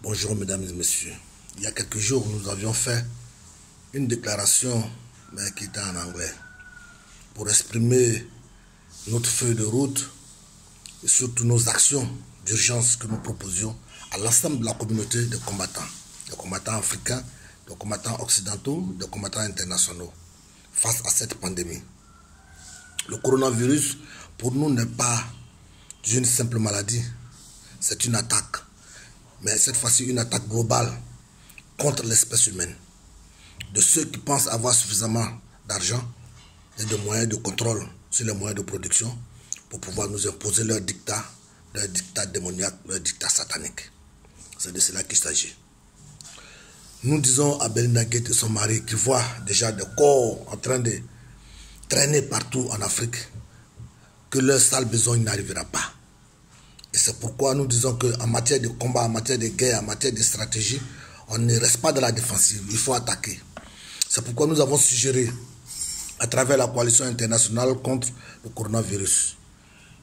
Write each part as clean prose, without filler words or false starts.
Bonjour mesdames et messieurs. Il y a quelques jours, nous avions fait une déclaration, mais qui était en anglais, pour exprimer notre feuille de route et surtout nos actions d'urgence que nous proposions à l'ensemble de la communauté des combattants africains, des combattants occidentaux, des combattants internationaux, face à cette pandémie. Le coronavirus, pour nous, n'est pas une simple maladie, c'est une attaque. Mais cette fois-ci, une attaque globale contre l'espèce humaine. De ceux qui pensent avoir suffisamment d'argent et de moyens de contrôle sur les moyens de production pour pouvoir nous imposer leur dictat démoniaque, leur dictat satanique. C'est de cela qu'il s'agit. Nous disons à Belinda Gates et son mari qui voient déjà des corps en train de traîner partout en Afrique que leur sale besogne n'arrivera pas. Et c'est pourquoi nous disons qu'en matière de combat, en matière de guerre, en matière de stratégie, on ne reste pas dans la défensive, il faut attaquer. C'est pourquoi nous avons suggéré, à travers la coalition internationale contre le coronavirus,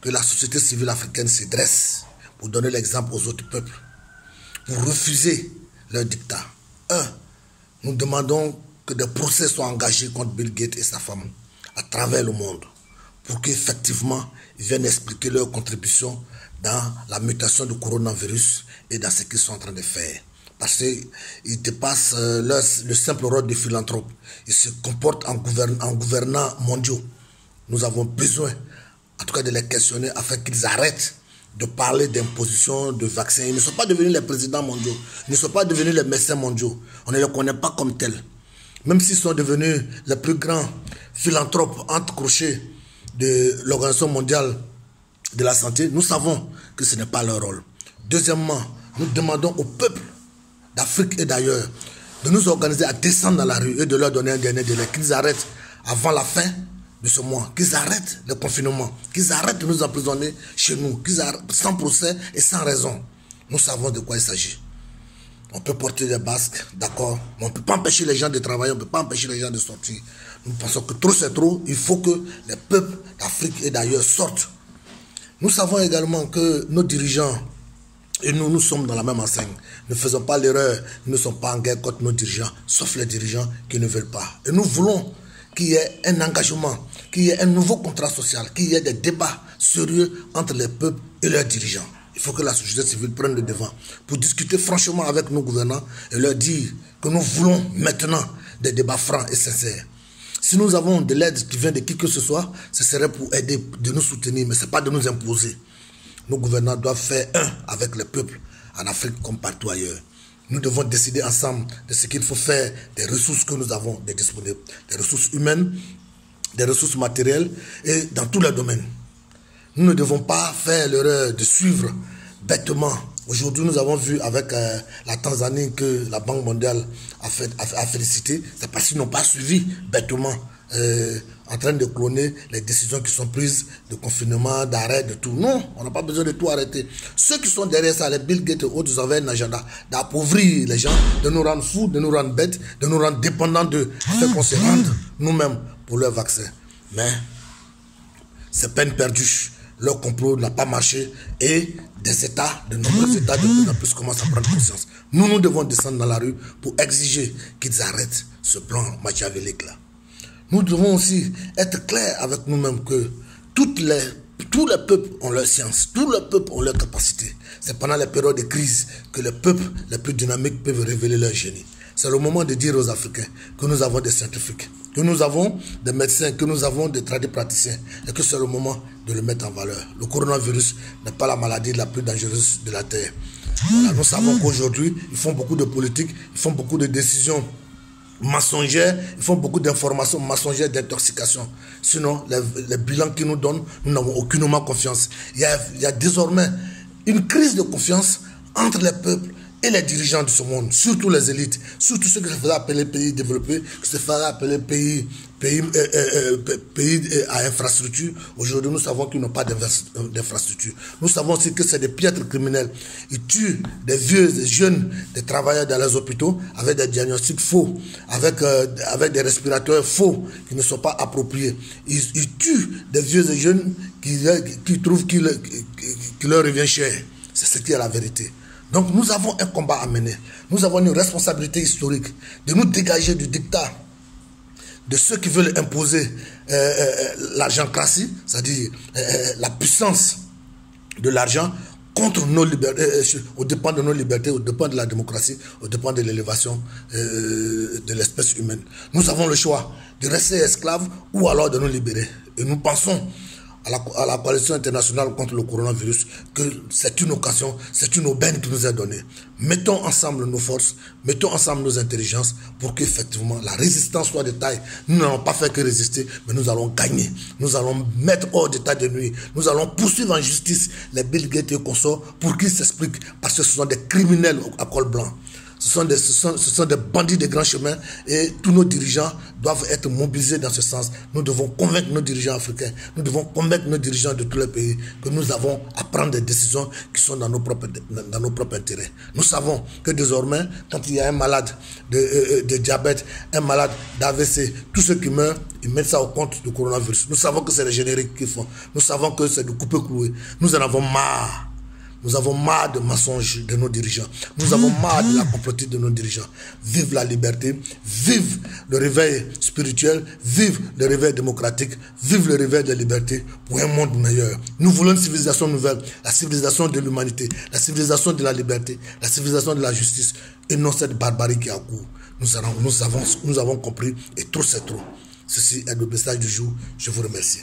que la société civile africaine se dresse pour donner l'exemple aux autres peuples, pour refuser leur dictat. Nous demandons que des procès soient engagés contre Bill Gates et sa femme à travers le monde, pour qu'effectivement, ils viennent expliquer leur contribution dans la mutation du coronavirus et dans ce qu'ils sont en train de faire. Parce qu'ils dépassent le simple rôle de philanthrope. Ils se comportent en gouvernants mondiaux. Nous avons besoin, en tout cas, de les questionner afin qu'ils arrêtent de parler d'imposition, de vaccins. Ils ne sont pas devenus les présidents mondiaux. Ils ne sont pas devenus les médecins mondiaux. On ne les connaît pas comme tels. Même s'ils sont devenus les plus grands philanthropes entre crochets de l'Organisation mondiale de la santé, nous savons que ce n'est pas leur rôle. Deuxièmement, nous demandons au peuple d'Afrique et d'ailleurs de nous organiser à descendre dans la rue et de leur donner un dernier délai, qu'ils arrêtent avant la fin de ce mois, qu'ils arrêtent le confinement, qu'ils arrêtent de nous emprisonner chez nous, qu'ils arrêtent sans procès et sans raison. Nous savons de quoi il s'agit. On peut porter des masques, d'accord, mais on ne peut pas empêcher les gens de travailler, on ne peut pas empêcher les gens de sortir. Nous pensons que trop c'est trop, il faut que les peuples d'Afrique et d'ailleurs sortent. Nous savons également que nos dirigeants et nous sommes dans la même enseigne. Ne faisons pas l'erreur, nous ne sommes pas en guerre contre nos dirigeants, sauf les dirigeants qui ne veulent pas. Et nous voulons qu'il y ait un engagement, qu'il y ait un nouveau contrat social, qu'il y ait des débats sérieux entre les peuples et leurs dirigeants. Il faut que la société civile prenne le devant pour discuter franchement avec nos gouvernants et leur dire que nous voulons maintenant des débats francs et sincères. Si nous avons de l'aide qui vient de qui que ce soit, ce serait pour aider, de nous soutenir, mais ce n'est pas de nous imposer. Nos gouvernants doivent faire un avec le peuple, en Afrique comme partout ailleurs. Nous devons décider ensemble de ce qu'il faut faire des ressources que nous avons de disponibles, des ressources humaines, des ressources matérielles et dans tous les domaines. Nous ne devons pas faire l'erreur de suivre bêtement. Aujourd'hui, nous avons vu avec la Tanzanie que la Banque mondiale a félicité. C'est parce qu'ils n'ont pas suivi bêtement en train de cloner les décisions qui sont prises de confinement, d'arrêt, de tout. Non, on n'a pas besoin de tout arrêter. Ceux qui sont derrière ça, les Bill Gates et autres, ils avaient un agenda d'appauvrir les gens, de nous rendre fous, de nous rendre bêtes, de nous rendre dépendants d'eux, afin qu'on se rende nous-mêmes pour leur vaccin. Mais c'est peine perdue. Leur complot n'a pas marché et des États, de nombreux États de plus en plus commencent à prendre conscience. Nous devons descendre dans la rue pour exiger qu'ils arrêtent ce plan machiavélique-là. Nous devons aussi être clairs avec nous-mêmes que tous les peuples ont leur science, tous les peuples ont leur capacité. C'est pendant les périodes de crise que les peuples les plus dynamiques peuvent révéler leur génie. C'est le moment de dire aux Africains que nous avons des scientifiques, que nous avons des médecins, que nous avons des praticiens et que c'est le moment de le mettre en valeur. Le coronavirus n'est pas la maladie la plus dangereuse de la Terre. Voilà, nous savons qu'aujourd'hui, ils font beaucoup de politique, ils font beaucoup de décisions mensongères, ils font beaucoup d'informations mensongères d'intoxication. Sinon, les bilans qu'ils nous donnent, nous n'avons aucunement confiance. Il y a désormais une crise de confiance entre les peuples et les dirigeants de ce monde, surtout les élites, surtout ceux qui se faisaient appeler pays développés, qui se faisaient appeler pays à infrastructure. Aujourd'hui, nous savons qu'ils n'ont pas d'infrastructure. Nous savons aussi que c'est des piètres criminels. Ils tuent des vieux, des jeunes, des travailleurs dans les hôpitaux avec des diagnostics faux, avec des respirateurs faux qui ne sont pas appropriés. Ils tuent des vieux et jeunes qui trouvent qu'il leur revient cher. C'est ce qui est la vérité. Donc nous avons un combat à mener. Nous avons une responsabilité historique de nous dégager du dictat de ceux qui veulent imposer l'argentcratie, c'est-à-dire la puissance de l'argent contre nos libertés, au dépend de nos libertés, au dépend de la démocratie, au dépend de l'élévation de l'espèce humaine. Nous avons le choix de rester esclaves ou alors de nous libérer. Et nous pensons à la coalition internationale contre le coronavirus que c'est une occasion, c'est une aubaine qui nous est donnée. Mettons ensemble nos forces, mettons ensemble nos intelligences pour qu'effectivement la résistance soit de taille. Nous n'allons pas faire que résister, mais nous allons gagner. Nous allons mettre hors d'état de nuit. Nous allons poursuivre en justice les Bill Gates et consorts pour qu'ils s'expliquent, parce que ce sont des criminels à col blanc. Ce sont des bandits de grands chemins et tous nos dirigeants doivent être mobilisés dans ce sens. Nous devons convaincre nos dirigeants africains, nous devons convaincre nos dirigeants de tous les pays que nous avons à prendre des décisions qui sont dans nos propres intérêts. Nous savons que désormais, quand il y a un malade de diabète, un malade d'AVC, tous ceux qui meurent, ils mettent ça au compte du coronavirus. Nous savons que c'est les génériques qui font. Nous savons que c'est de couper clouer. Nous en avons marre. Nous avons marre de mensonges de nos dirigeants. Nous avons marre de la complotité de nos dirigeants. Vive la liberté, vive le réveil spirituel, vive le réveil démocratique, vive le réveil de la liberté pour un monde meilleur. Nous voulons une civilisation nouvelle, la civilisation de l'humanité, la civilisation de la liberté, la civilisation de la justice, et non cette barbarie qui a cours. Nous avons compris, et trop c'est trop. Ceci est le message du jour. Je vous remercie.